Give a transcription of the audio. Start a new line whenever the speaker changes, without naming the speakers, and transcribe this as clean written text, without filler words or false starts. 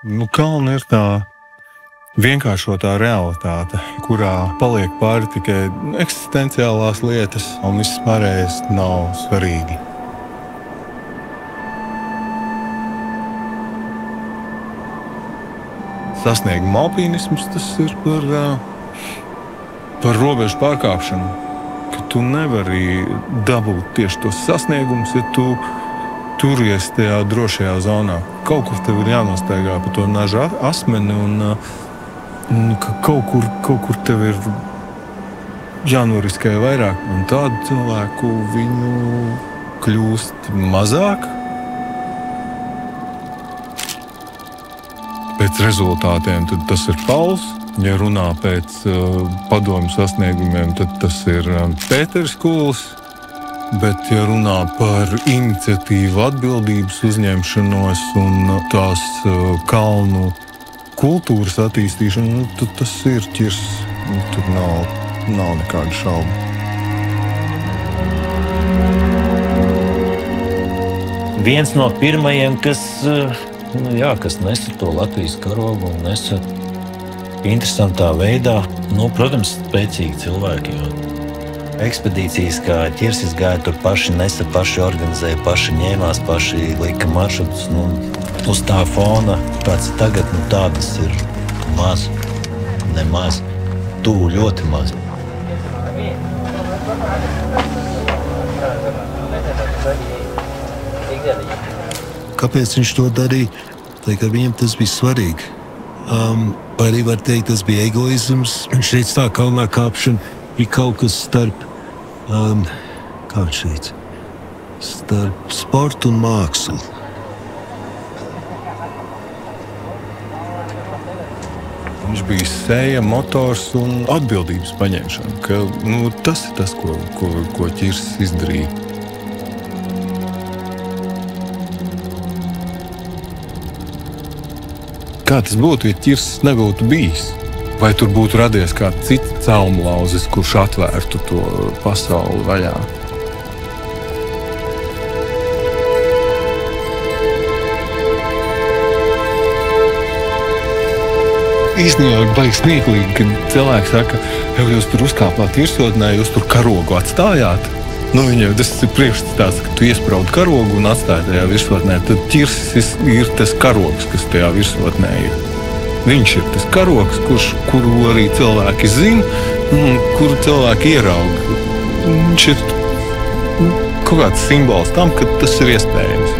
Kalna ir tā vienkāršotā realitāte, kurā paliek pāri tikai eksistenciālās lietas, un viss pārējais nav svarīgi. Sasnieguma alpīnisms tas ir par robežu pārkāpšanu, ka tu nevari dabūt tieši tos sasniegumus, ja tu turies tajā drošajā zonā. Kaut kur tev ir jānostaigā pa to naža asmeni, un kaut kur tev ir jānoriskē vairāk. Un tādu cilvēku viņu kļūst mazāk. Pēc rezultātiem tad tas ir Pauls. Ja runā pēc padomju sasniegumiem, tad tas ir Pēters Kūls. Bet, ja runā par iniciatīvu, atbildības uzņemšanos un tās kalnu kultūras attīstīšanu, tad tas ir Ķirs. Tur nav nekādu šaubu.
Viens no pirmajiem, kas nesa to Latvijas karogu un nesa interesantā veidā, protams, spēcīgi cilvēki. Ekspedīcijas, kā Ķirs gāja, tur paši nesa, paši organizēja, paši ņēmās, paši lika maršrutus. Uz tā fona, kāds tagad, tādas ir maz, nemaz, tuvu ļoti maz.
Kāpēc viņš to darīja? Tā kā viņam tas bija svarīgi. Vai arī var teikt, tas bija egoisms. Viņš teica, tā kalnā kāpšana ir kaut kas starp, kā viņš teica, starp sportu un mākslu.
Viņš bija seja, motors un atbildības paņemšana. Ka, tas ir tas, ko Ķirs izdarīja. Kā tas būtu, ja Ķirs nebūtu bijis? Vai tur būtu radies kāds cits celmlauzis, kurš atvērtu to pasauli vaļā? Īstenībā baigi smieklīgi, kad cilvēki saka, ja jūs tur uzkāpāt virsotnē, jūs tur karogu atstājāt. Viņam tas ir priekšstats, ka tu iespraudi karogu un atstāji tajā virsotnē. Tad Ķirs ir tas karogs, kas tajā virsotnē ir. Viņš ir tas karogs, kuru arī cilvēki zina, kuru cilvēki ierauga. Viņš ir kaut kāds simbols tam, ka tas ir iespējams.